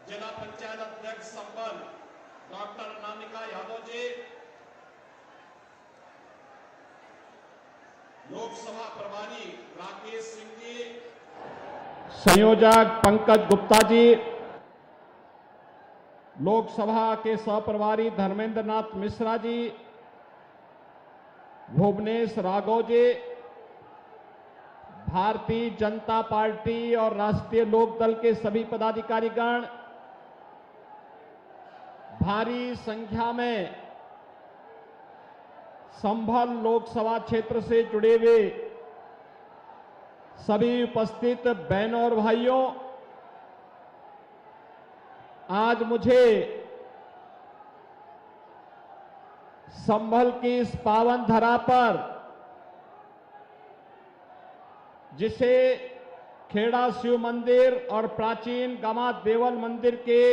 जिला पंचायत अध्यक्ष संबल डॉक्टर अनामिका यादव जी, लोकसभा प्रभारी राकेश सिंह जी, संयोजक पंकज गुप्ता जी, लोकसभा के सहप्रभारी धर्मेंद्र नाथ मिश्रा जी, भुवनेश राघव जी, भारतीय जनता पार्टी और राष्ट्रीय लोकदल के सभी पदाधिकारीगण, भारी संख्या में संभल लोकसभा क्षेत्र से जुड़े हुए सभी उपस्थित बहनों और भाइयों, आज मुझे संभल की इस पावन धरा पर, जिसे खेड़ा शिव मंदिर और प्राचीन गमा देवल मंदिर के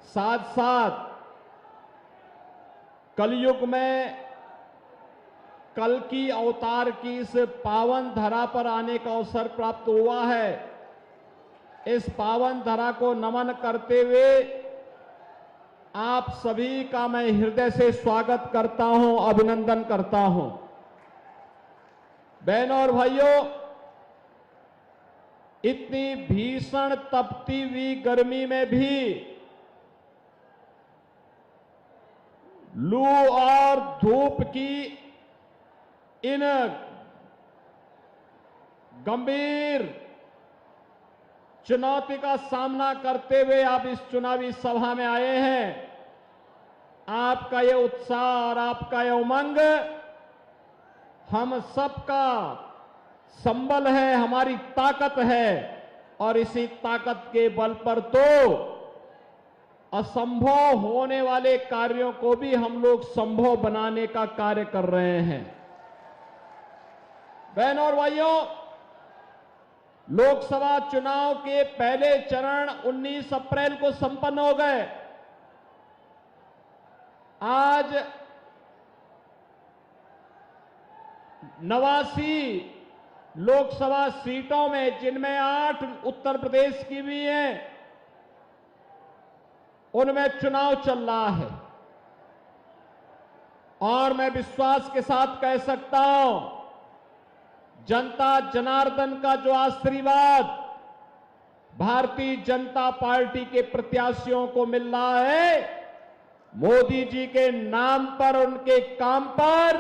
साथ साथ कलयुग में कल्कि अवतार की इस पावन धरा पर आने का अवसर प्राप्त हुआ है। इस पावन धरा को नमन करते हुए आप सभी का मैं हृदय से स्वागत करता हूं, अभिनंदन करता हूं। बहनों और भाइयों, इतनी भीषण तपती हुई गर्मी में भी लू और धूप की इन गंभीर चुनौती का सामना करते हुए आप इस चुनावी सभा में आए हैं। आपका यह उत्साह और आपका यह उमंग हम सबका संबल है, हमारी ताकत है, और इसी ताकत के बल पर तो असंभव होने वाले कार्यों को भी हम लोग संभव बनाने का कार्य कर रहे हैं। बहनों और भाइयों, लोकसभा चुनाव के पहले चरण 19 अप्रैल को संपन्न हो गए। आज 89 लोकसभा सीटों में, जिनमें 8 उत्तर प्रदेश की भी हैं, उनमें चुनाव चल रहा है। और मैं विश्वास के साथ कह सकता हूं, जनता जनार्दन का जो आशीर्वाद भारतीय जनता पार्टी के प्रत्याशियों को मिल रहा है, मोदी जी के नाम पर, उनके काम पर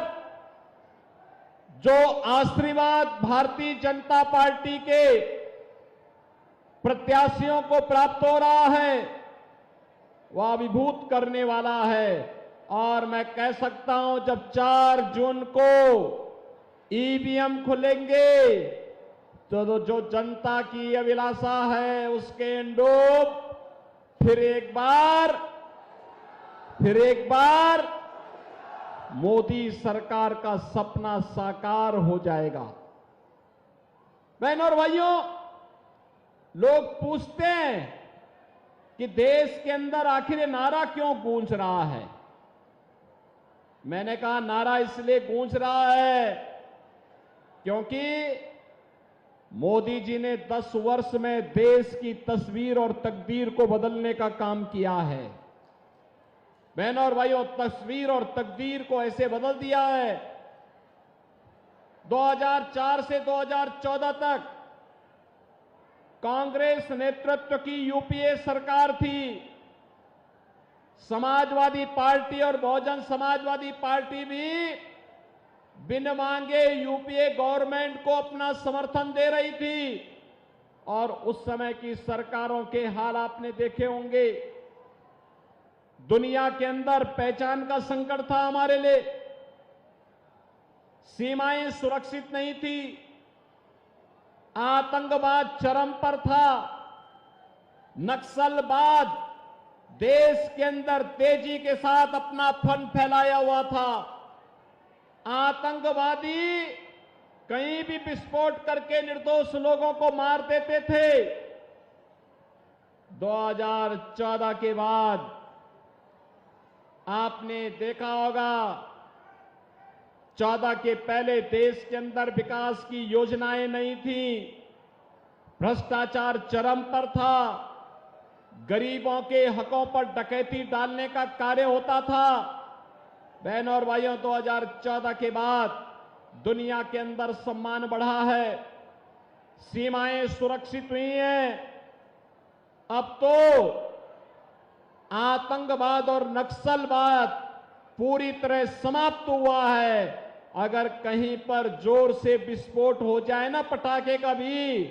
जो आशीर्वाद भारतीय जनता पार्टी के प्रत्याशियों को प्राप्त हो रहा है, वह अभिभूत करने वाला है। और मैं कह सकता हूं, जब 4 जून को ईवीएम खुलेंगे तो जो जनता की अभिलाषा है, उसके इंडोप फिर एक बार मोदी सरकार का सपना साकार हो जाएगा। बहनों और भाइयों, लोग पूछते हैं कि देश के अंदर आखिर ये नारा क्यों गूंज रहा है। मैंने कहा, नारा इसलिए गूंज रहा है क्योंकि मोदी जी ने 10 वर्ष में देश की तस्वीर और तकदीर को बदलने का काम किया है। बहनों और भाइयों, तस्वीर और तकदीर को ऐसे बदल दिया है। 2004 से 2014 तक कांग्रेस नेतृत्व की यूपीए सरकार थी। समाजवादी पार्टी और बहुजन समाजवादी पार्टी भी बिन मांगे यूपीए गवर्नमेंट को अपना समर्थन दे रही थी। और उस समय की सरकारों के हाल आपने देखे होंगे। दुनिया के अंदर पहचान का संकट था हमारे लिए, सीमाएं सुरक्षित नहीं थी, आतंकवाद चरम पर था, नक्सलवाद देश के अंदर तेजी के साथ अपना फन फैलाया हुआ था, आतंकवादी कहीं भी विस्फोट करके निर्दोष लोगों को मार देते थे। 2014 के बाद आपने देखा होगा, 14 के पहले देश के अंदर विकास की योजनाएं नहीं थी। भ्रष्टाचार चरम पर था, गरीबों के हकों पर डकैती डालने का कार्य होता था। बहनों और भाइयों, 2014 के बाद दुनिया के अंदर सम्मान बढ़ा है, सीमाएं सुरक्षित हुई हैं। अब तो आतंकवाद और नक्सलवाद पूरी तरह समाप्त हुआ है। अगर कहीं पर जोर से विस्फोट हो जाए ना पटाखे का भी,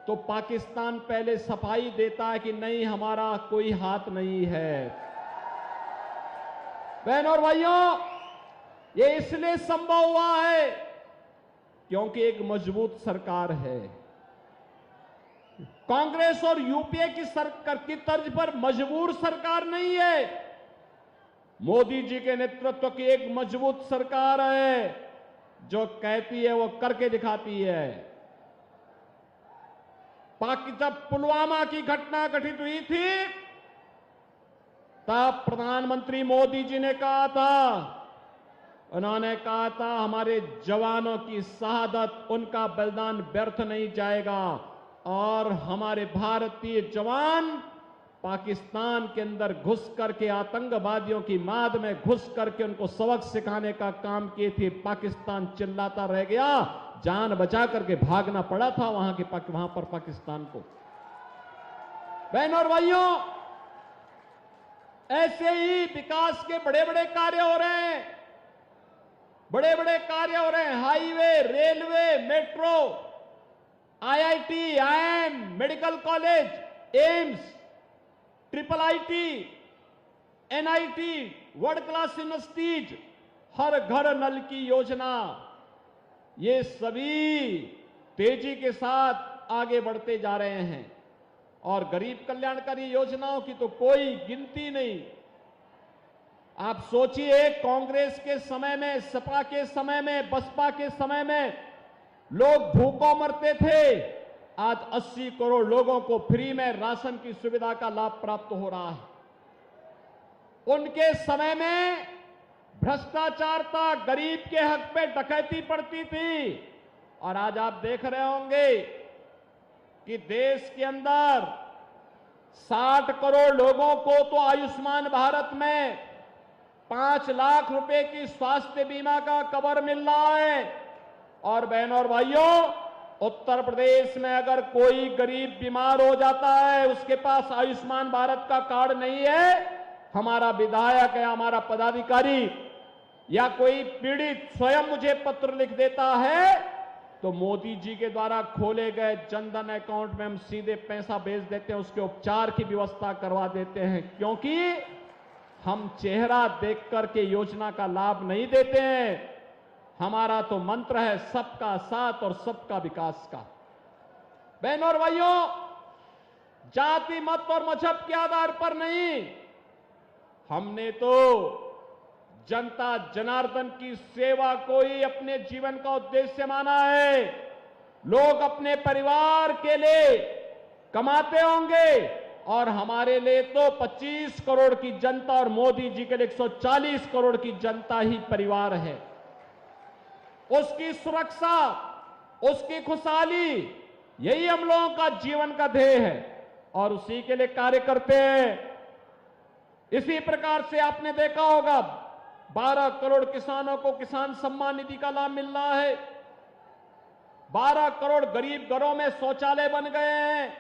तो पाकिस्तान पहले सफाई देता है कि नहीं, हमारा कोई हाथ नहीं है। बहनों और भाइयों, ये इसलिए संभव हुआ है क्योंकि एक मजबूत सरकार है। कांग्रेस और यूपीए की सरकार की तर्ज पर मजबूर सरकार नहीं है, मोदी जी के नेतृत्व की एक मजबूत सरकार है, जो कहती है वो करके दिखाती है। जब पुलवामा की घटना घटित हुई थी, तब प्रधानमंत्री मोदी जी ने कहा था, उन्होंने कहा था हमारे जवानों की शहादत, उनका बलिदान व्यर्थ नहीं जाएगा और हमारे भारतीय जवान पाकिस्तान के अंदर घुस करके आतंकवादियों की माद में घुस करके उनको सबक सिखाने का काम किए थे। पाकिस्तान चिल्लाता रह गया, जान बचा करके भागना पड़ा था वहां पर पाकिस्तान को। बहनों और भाइयों, ऐसे ही विकास के बड़े बड़े कार्य हो रहे हैं, बड़े बड़े कार्य हो रहे हैं। Highway, railway, metro, IIT, IIM, medical college, AIIMS, triple IT, NIT, world class universities, हर घर नल की योजना, ये सभी तेजी के साथ आगे बढ़ते जा रहे हैं। और गरीब कल्याणकारी योजनाओं की तो कोई गिनती नहीं। आप सोचिए, कांग्रेस के समय में, सपा के समय में, बसपा के समय में लोग भूखों मरते थे। आज 80 करोड़ लोगों को फ्री में राशन की सुविधा का लाभ प्राप्त हो रहा है। उनके समय में भ्रष्टाचार था, गरीब के हक पे डकैती पड़ती थी। और आज आप देख रहे होंगे कि देश के अंदर 60 करोड़ लोगों को तो आयुष्मान भारत में 5 लाख रुपए की स्वास्थ्य बीमा का कवर मिल रहा है। और बहनों और भाइयों, उत्तर प्रदेश में अगर कोई गरीब बीमार हो जाता है, उसके पास आयुष्मान भारत का कार्ड नहीं है, हमारा विधायक या हमारा पदाधिकारी या कोई पीड़ित स्वयं मुझे पत्र लिख देता है, तो मोदी जी के द्वारा खोले गए जनधन अकाउंट में हम सीधे पैसा भेज देते हैं, उसके उपचार की व्यवस्था करवा देते हैं। क्योंकि हम चेहरा देख करके योजना का लाभ नहीं देते हैं। हमारा तो मंत्र है सबका साथ और सबका विकास का। बहनों और भाइयों, जाति, मत और मजहब के आधार पर नहीं, हमने तो जनता जनार्दन की सेवा को ही अपने जीवन का उद्देश्य माना है। लोग अपने परिवार के लिए कमाते होंगे और हमारे लिए तो 25 करोड़ की जनता और मोदी जी के लिए 140 करोड़ की जनता ही परिवार है। उसकी सुरक्षा, उसकी खुशहाली, यही हम लोगों का जीवन का ध्येय है और उसी के लिए कार्य करते हैं। इसी प्रकार से आपने देखा होगा 12 करोड़ किसानों को किसान सम्मान निधि का लाभ मिल रहा है। 12 करोड़ गरीब घरों में शौचालय बन गए हैं।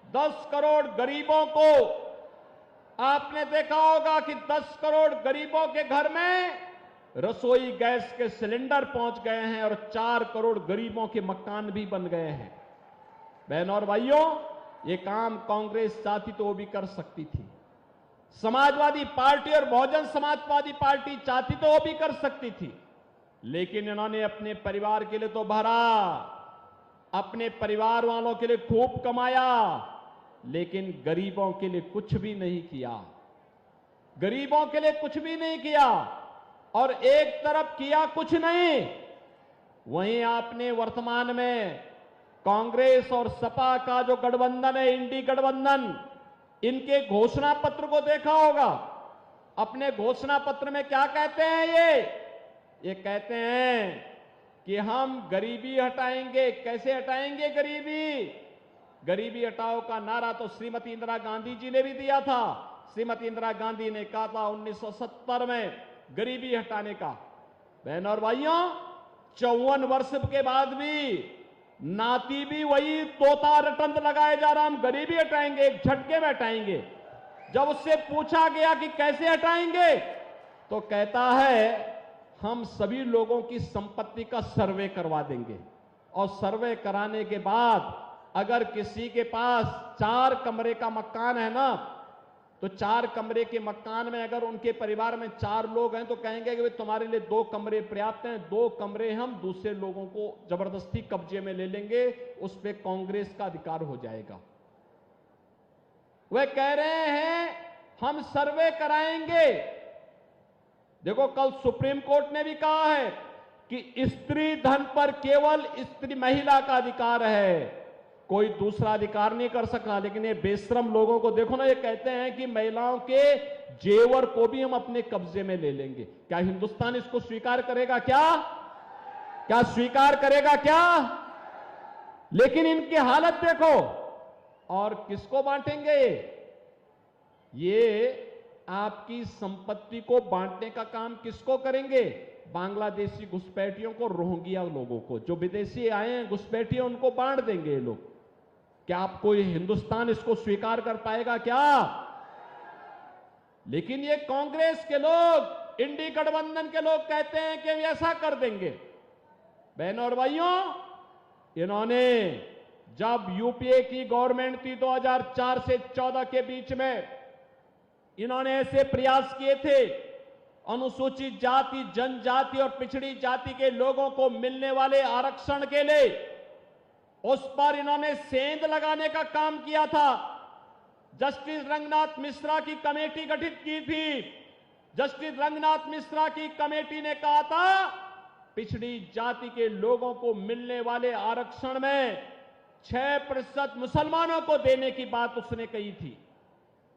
10 करोड़ गरीबों को आपने देखा होगा कि 10 करोड़ गरीबों के घर में रसोई गैस के सिलेंडर पहुंच गए हैं और 4 करोड़ गरीबों के मकान भी बन गए हैं। बहनों और भाइयों, ये काम कांग्रेस चाहती तो वो भी कर सकती थी। समाजवादी पार्टी और बहुजन समाजवादी पार्टी चाहती तो वो भी कर सकती थी, लेकिन इन्होंने अपने परिवार के लिए तो भरा, अपने परिवार वालों के लिए खूब कमाया, लेकिन गरीबों के लिए कुछ भी नहीं किया। गरीबों के लिए कुछ भी नहीं किया। और एक तरफ किया कुछ नहीं, वहीं आपने वर्तमान में कांग्रेस और सपा का जो गठबंधन है, इंडी गठबंधन, इनके घोषणा पत्र को देखा होगा। अपने घोषणा पत्र में क्या कहते हैं ये कहते हैं कि हम गरीबी हटाएंगे। कैसे हटाएंगे गरीबी? गरीबी हटाओ का नारा तो श्रीमती इंदिरा गांधी जी ने भी दिया था। श्रीमती इंदिरा गांधी ने कहा था 1970 में गरीबी हटाने का। बहनों और भाइयों, 54 वर्ष के बाद भी नाती भी वही तोता रटंत लगाए जा रहा, हम गरीबी हटाएंगे, एक झटके में हटाएंगे। जब उससे पूछा गया कि कैसे हटाएंगे, तो कहता है हम सभी लोगों की संपत्ति का सर्वे करवा देंगे, और सर्वे कराने के बाद अगर किसी के पास 4 कमरे का मकान है ना, तो 4 कमरे के मकान में अगर उनके परिवार में 4 लोग हैं तो कहेंगे कि तुम्हारे लिए 2 कमरे पर्याप्त हैं, 2 कमरे हम दूसरे लोगों को जबरदस्ती कब्जे में ले लेंगे, उस पर कांग्रेस का अधिकार हो जाएगा। वे कह रहे हैं हम सर्वे कराएंगे। देखो, कल सुप्रीम कोर्ट ने भी कहा है कि स्त्री धन पर केवल स्त्री महिला का अधिकार है, कोई दूसरा अधिकार नहीं कर सकता। लेकिन ये बेशरम लोगों को देखो ना, ये कहते हैं कि महिलाओं के जेवर को भी हम अपने कब्जे में ले लेंगे। क्या हिंदुस्तान इसको स्वीकार करेगा? क्या स्वीकार करेगा क्या? लेकिन इनकी हालत देखो। और किसको बांटेंगे? ये आपकी संपत्ति को बांटने का काम किसको करेंगे? बांग्लादेशी घुसपैठियों को, रोहिंग्या लोगों को, जो विदेशी आए हैं घुसपैठिए, उनको बांट देंगे ये लोग। क्या आप कोई हिंदुस्तान इसको स्वीकार कर पाएगा क्या? लेकिन ये कांग्रेस के लोग, इंडी गठबंधन के लोग कहते हैं कि हम ऐसा कर देंगे। बहनों और भाइयों, इन्होंने जब यूपीए की गवर्नमेंट थी 2004 से 14 के बीच में, इन्होंने ऐसे प्रयास किए थे अनुसूचित जाति, जनजाति और पिछड़ी जाति के लोगों को मिलने वाले आरक्षण के लिए, उस पर इन्होंने सेंध लगाने का काम किया था। जस्टिस रंगनाथ मिश्रा की कमेटी गठित की थी। जस्टिस रंगनाथ मिश्रा की कमेटी ने कहा था पिछड़ी जाति के लोगों को मिलने वाले आरक्षण में 6% मुसलमानों को देने की बात उसने कही थी।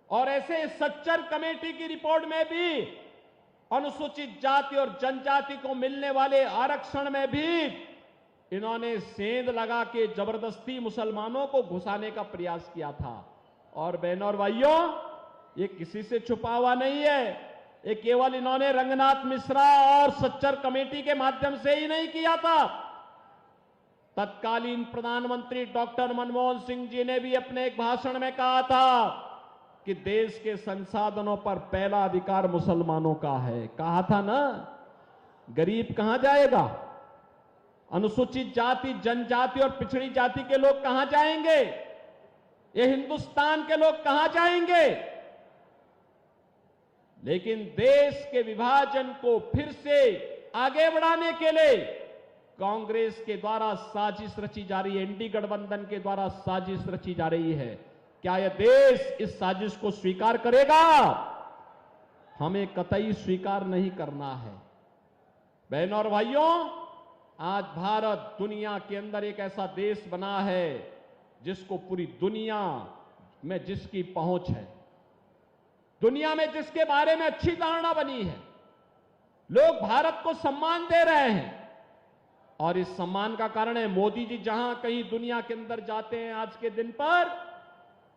और ऐसे सच्चर कमेटी की रिपोर्ट में भी अनुसूचित जाति और जनजाति को मिलने वाले आरक्षण में भी इन्होंने सेंध लगा के जबरदस्ती मुसलमानों को घुसाने का प्रयास किया था। और बहनों और भाइयों, ये किसी से छुपा हुआ नहीं है, ये केवल इन्होंने रंगनाथ मिश्रा और सच्चर कमेटी के माध्यम से ही नहीं किया था। तत्कालीन प्रधानमंत्री डॉक्टर मनमोहन सिंह जी ने भी अपने एक भाषण में कहा था कि देश के संसाधनों पर पहला अधिकार मुसलमानों का है। कहा था ना, गरीब कहां जाएगा? अनुसूचित जाति, जनजाति और पिछड़ी जाति के लोग कहां जाएंगे? ये हिंदुस्तान के लोग कहां जाएंगे? लेकिन देश के विभाजन को फिर से आगे बढ़ाने के लिए कांग्रेस के द्वारा साजिश रची जा रही है, इंडी गठबंधन के द्वारा साजिश रची जा रही है। क्या यह देश इस साजिश को स्वीकार करेगा? हमें कतई स्वीकार नहीं करना है। बहनों और भाइयों, आज भारत दुनिया के अंदर एक ऐसा देश बना है जिसको पूरी दुनिया में जिसकी पहुंच है, दुनिया में जिसके बारे में अच्छी धारणा बनी है, लोग भारत को सम्मान दे रहे हैं। और इस सम्मान का कारण है मोदी जी जहां कहीं दुनिया के अंदर जाते हैं आज के दिन पर,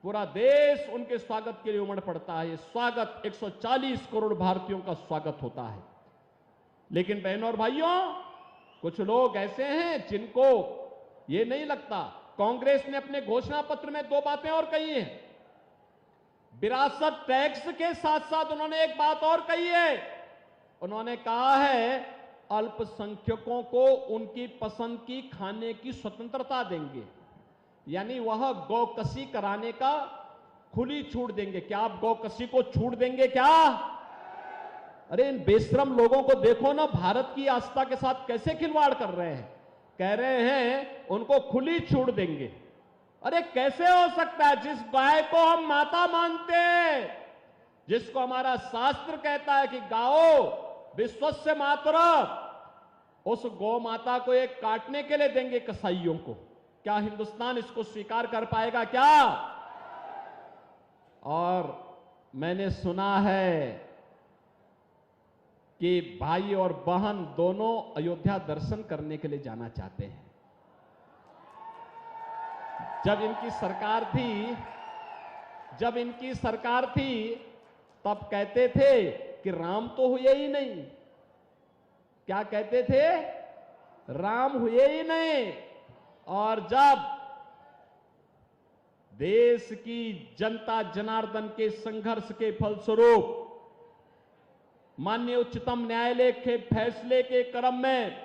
पूरा देश उनके स्वागत के लिए उमड़ पड़ता है। स्वागत 140 करोड़ भारतीयों का स्वागत होता है। लेकिन बहनों और भाइयों, कुछ लोग ऐसे हैं जिनको ये नहीं लगता। कांग्रेस ने अपने घोषणा पत्र में 2 बातें और कही हैं। विरासत टैक्स के साथ साथ उन्होंने एक बात और कही है। उन्होंने कहा है अल्पसंख्यकों को उनकी पसंद की खाने की स्वतंत्रता देंगे, यानी वह गौकसी कराने का खुली छूट देंगे। क्या आप गौकसी को छूट देंगे क्या? अरे इन बेशरम लोगों को देखो ना, भारत की आस्था के साथ कैसे खिलवाड़ कर रहे हैं। कह रहे हैं उनको खुली छूट देंगे। अरे कैसे हो सकता है? जिस गाय को हम माता मानते हैं, जिसको हमारा शास्त्र कहता है कि गाओ विश्वस्य मातरम्, उस गौ माता को एक काटने के लिए देंगे कसाईयों को। क्या हिंदुस्तान इसको स्वीकार कर पाएगा क्या? और मैंने सुना है कि भाई और बहन दोनों अयोध्या दर्शन करने के लिए जाना चाहते हैं। जब इनकी सरकार थी तब कहते थे कि राम तो हुए ही नहीं। क्या कहते थे? राम हुए ही नहीं। और जब देश की जनता जनार्दन के संघर्ष के फलस्वरूप माननीय उच्चतम न्यायालय के फैसले के क्रम में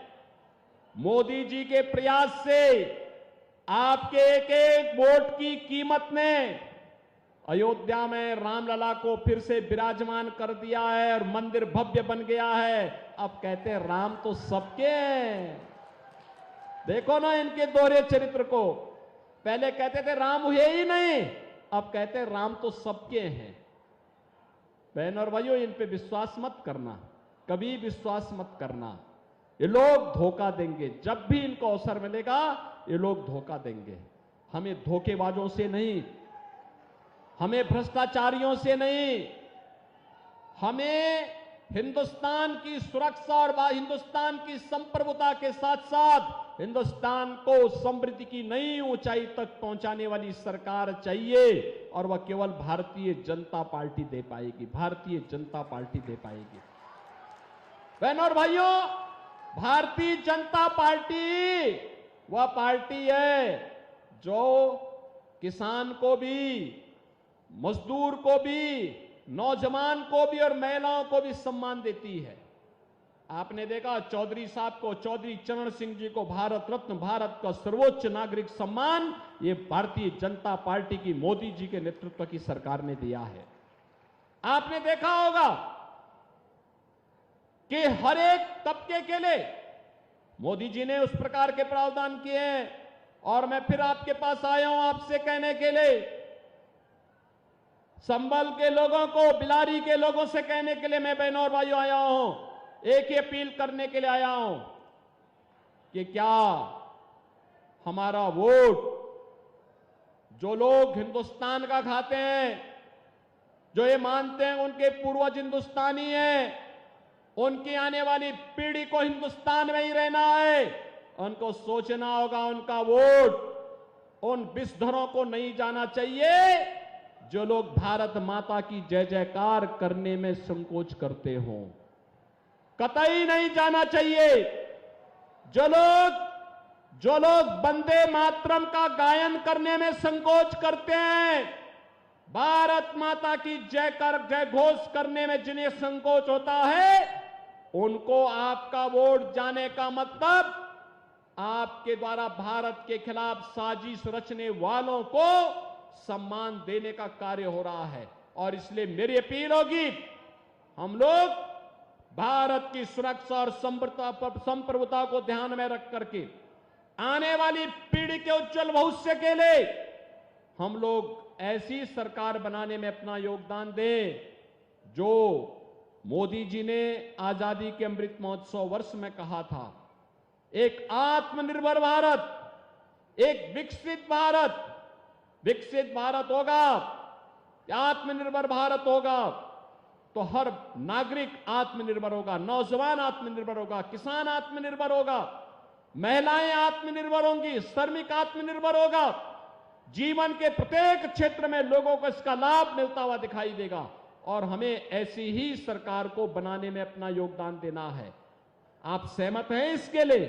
मोदी जी के प्रयास से आपके एक एक वोट की कीमत ने अयोध्या में रामलला को फिर से विराजमान कर दिया है और मंदिर भव्य बन गया है। अब कहते हैं राम तो सबके हैं। देखो ना इनके दोहरे चरित्र को। पहले कहते थे राम हुए ही नहीं, अब कहते हैं राम तो सबके हैं। बहन और भाइयों, इन पे विश्वास मत करना, कभी विश्वास मत करना। ये लोग धोखा देंगे। जब भी इनको अवसर मिलेगा ये लोग धोखा देंगे। हमें धोखेबाजों से नहीं, हमें भ्रष्टाचारियों से नहीं, हमें हिंदुस्तान की सुरक्षा और हिंदुस्तान की संप्रभुता के साथ साथ हिंदुस्तान को समृद्धि की नई ऊंचाई तक पहुंचाने वाली सरकार चाहिए और वह केवल भारतीय जनता पार्टी दे पाएगी। भारतीय जनता पार्टी दे पाएगी। बहनों और भाइयों, भारतीय जनता पार्टी वह पार्टी है जो किसान को भी, मजदूर को भी, नौजवान को भी और महिलाओं को भी सम्मान देती है। आपने देखा चौधरी साहब को, चौधरी चरण सिंह जी को भारत रत्न, भारत का सर्वोच्च नागरिक सम्मान ये भारतीय जनता पार्टी की, मोदी जी के नेतृत्व की सरकार ने दिया है। आपने देखा होगा कि हर एक तबके के लिए मोदी जी ने उस प्रकार के प्रावधान किए हैं। और मैं फिर आपके पास आया हूं आपसे कहने के लिए, संभल के लोगों को, बिलारी के लोगों से कहने के लिए मैं बहनों और भाइयों आया हूं, एक ही अपील करने के लिए आया हूं कि क्या हमारा वोट जो लोग हिंदुस्तान का खाते हैं, जो ये मानते हैं उनके पूर्वज हिंदुस्तानी हैं, उनकी आने वाली पीढ़ी को हिंदुस्तान में ही रहना है, उनको सोचना होगा उनका वोट उन विषधरों को नहीं जाना चाहिए जो लोग भारत माता की जय जयकार करने में संकोच करते हों। कतई नहीं जाना चाहिए। जो लोग वंदे मातरम का गायन करने में संकोच करते हैं, भारत माता की जय घोष करने में जिन्हें संकोच होता है, उनको आपका वोट जाने का मतलब आपके द्वारा भारत के खिलाफ साजिश रचने वालों को सम्मान देने का कार्य हो रहा है। और इसलिए मेरी अपील होगी, हम लोग भारत की सुरक्षा और संप्रभुता को ध्यान में रख करके आने वाली पीढ़ी के उज्जवल भविष्य के लिए हम लोग ऐसी सरकार बनाने में अपना योगदान दें जो मोदी जी ने आजादी के अमृत महोत्सव वर्ष में कहा था, एक आत्मनिर्भर भारत, एक विकसित भारत होगा, आत्मनिर्भर भारत होगा तो हर नागरिक आत्मनिर्भर होगा, नौजवान आत्मनिर्भर होगा, किसान आत्मनिर्भर होगा, महिलाएं आत्मनिर्भर होंगी, श्रमिक आत्मनिर्भर होगा। जीवन के प्रत्येक क्षेत्र में लोगों को इसका लाभ मिलता हुआ दिखाई देगा और हमें ऐसी ही सरकार को बनाने में अपना योगदान देना है। आप सहमत हैं इसके लिए?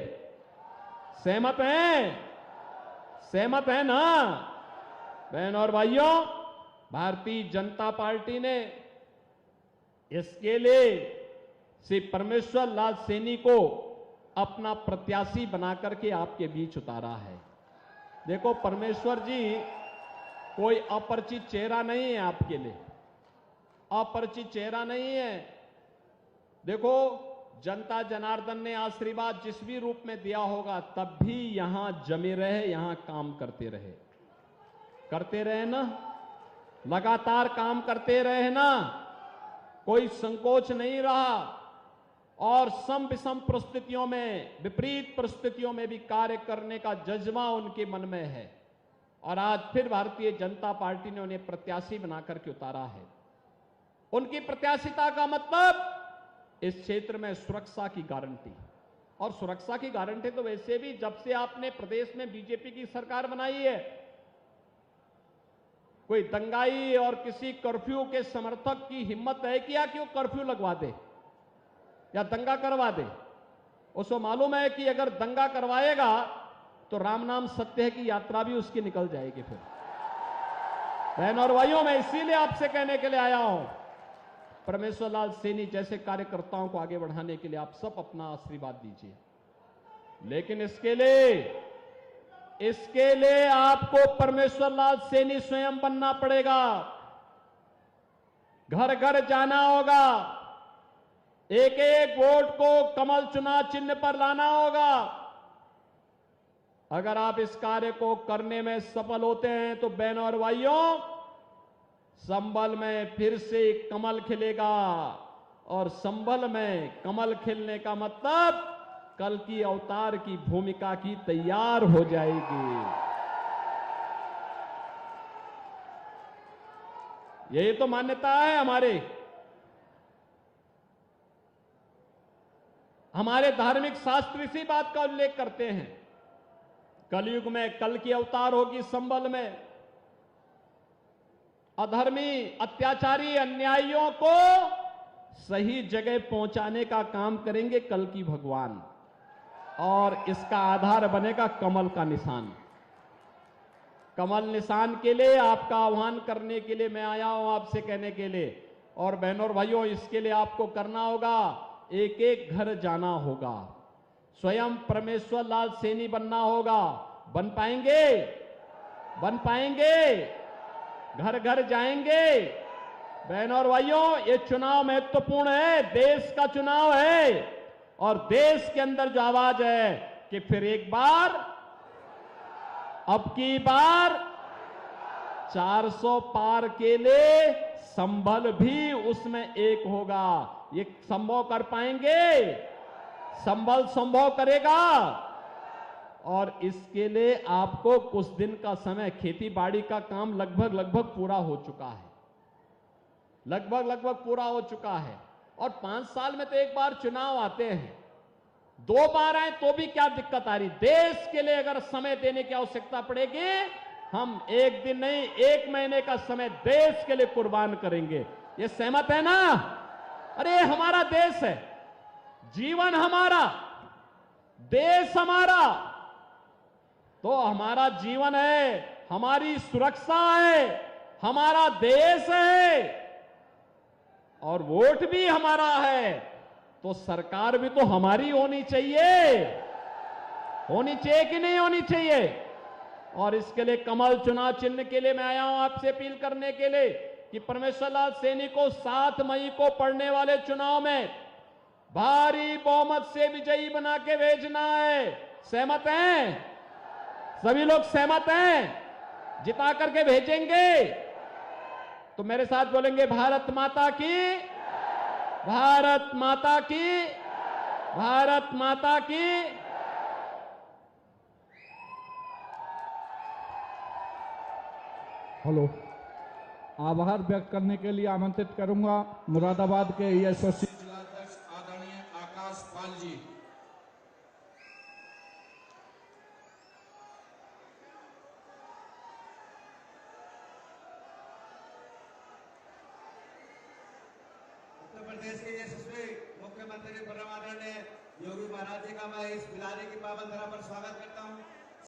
सहमत हैं? सहमत है ना? बहन और भाइयों, भारतीय जनता पार्टी ने इसके लिए श्री परमेश्वर लाल सैनी को अपना प्रत्याशी बनाकर के आपके बीच उतारा है। देखो, परमेश्वर जी कोई अपरिचित चेहरा नहीं है, आपके लिए अपरिचित चेहरा नहीं है। देखो, जनता जनार्दन ने आशीर्वाद जिस भी रूप में दिया होगा तब भी यहां जमे रहे, यहां काम करते रहे ना, लगातार काम करते रहे ना, कोई संकोच नहीं रहा और सम विषम परिस्थितियों में, विपरीत परिस्थितियों में भी कार्य करने का जज्बा उनके मन में है। और आज फिर भारतीय जनता पार्टी ने उन्हें प्रत्याशी बनाकर के उतारा है। उनकी प्रत्याशिता का मतलब इस क्षेत्र में सुरक्षा की गारंटी, और सुरक्षा की गारंटी तो वैसे भी जब से आपने प्रदेश में बीजेपी की सरकार बनाई है कोई दंगाई और किसी कर्फ्यू के समर्थक की हिम्मत है क्या कि वो कर्फ्यू लगवा दे या दंगा करवा दे? उसको मालूम है कि अगर दंगा करवाएगा तो राम नाम सत्य है की यात्रा भी उसकी निकल जाएगी। फिर बहन और भाइयों, मैं इसीलिए आपसे कहने के लिए आया हूं, परमेश्वर लाल सैनी जैसे कार्यकर्ताओं को आगे बढ़ाने के लिए आप सब अपना आशीर्वाद दीजिए। लेकिन इसके लिए आपको परमेश्वर लाल सैनी स्वयं बनना पड़ेगा। घर घर जाना होगा, एक एक वोट को कमल चुनाव चिन्ह पर लाना होगा। अगर आप इस कार्य को करने में सफल होते हैं तो बहनों और भाइयों, संभल में फिर से कमल खिलेगा। और संभल में कमल खिलने का मतलब कल की अवतार की भूमिका की तैयार हो जाएगी। यही तो मान्यता है हमारे धार्मिक शास्त्र इसी बात का उल्लेख करते हैं। कलयुग में कल की अवतार होगी संभल में। अधर्मी, अत्याचारी, अन्यायियों को सही जगह पहुंचाने का काम करेंगे कल की भगवान, और इसका आधार बनेगा कमल का निशान। कमल निशान के लिए आपका आह्वान करने के लिए मैं आया हूं, आपसे कहने के लिए। और बहनों और भाइयों, इसके लिए आपको करना होगा, एक एक घर जाना होगा, स्वयं परमेश्वर लाल सैनी बनना होगा। बन पाएंगे? बन पाएंगे? घर घर जाएंगे? बहनों और भाइयों, ये चुनाव महत्वपूर्ण है, देश का चुनाव है। और देश के अंदर जो आवाज है कि फिर एक बार, अब की बार 400 पार के लिए संभल भी उसमें एक होगा। ये संभव कर पाएंगे? संभल संभव करेगा। और इसके लिए आपको कुछ दिन का समय, खेती बाड़ी का काम लगभग पूरा हो चुका है, लगभग पूरा हो चुका है। और 5 साल में तो एक बार चुनाव आते हैं, 2 बार आए तो भी क्या दिक्कत आ रही? देश के लिए अगर समय देने की आवश्यकता पड़ेगी, हम 1 दिन नहीं 1 महीने का समय देश के लिए कुर्बान करेंगे। ये सहमत है ना? अरे हमारा देश है, जीवन हमारा, देश हमारा, तो हमारा जीवन है, हमारी सुरक्षा है, हमारा देश है, और वोट भी हमारा है। तो सरकार भी तो हमारी होनी चाहिए कि नहीं होनी चाहिए? और इसके लिए कमल चुनाव चिन्ह के लिए मैं आया हूं आपसे अपील करने के लिए कि परमेश्वर लाल सैनी को 7 मई को पड़ने वाले चुनाव में भारी बहुमत से विजयी बना के भेजना है। सहमत हैं? सभी लोग सहमत हैं? जिता करके भेजेंगे? तो मेरे साथ बोलेंगे, भारत माता की, भारत माता की, भारत माता की। हेलो, आभार व्यक्त करने के लिए आमंत्रित करूंगा मुरादाबाद के यशस्वी जिलाध्यक्ष आदरणीय आकाश पाल जी। उत्तर प्रदेश के यशस्वी मुख्यमंत्री परमादरणीय योगी महाराज जी का मैं इस बिलारी की पावन धरा पर स्वागत करता हूं।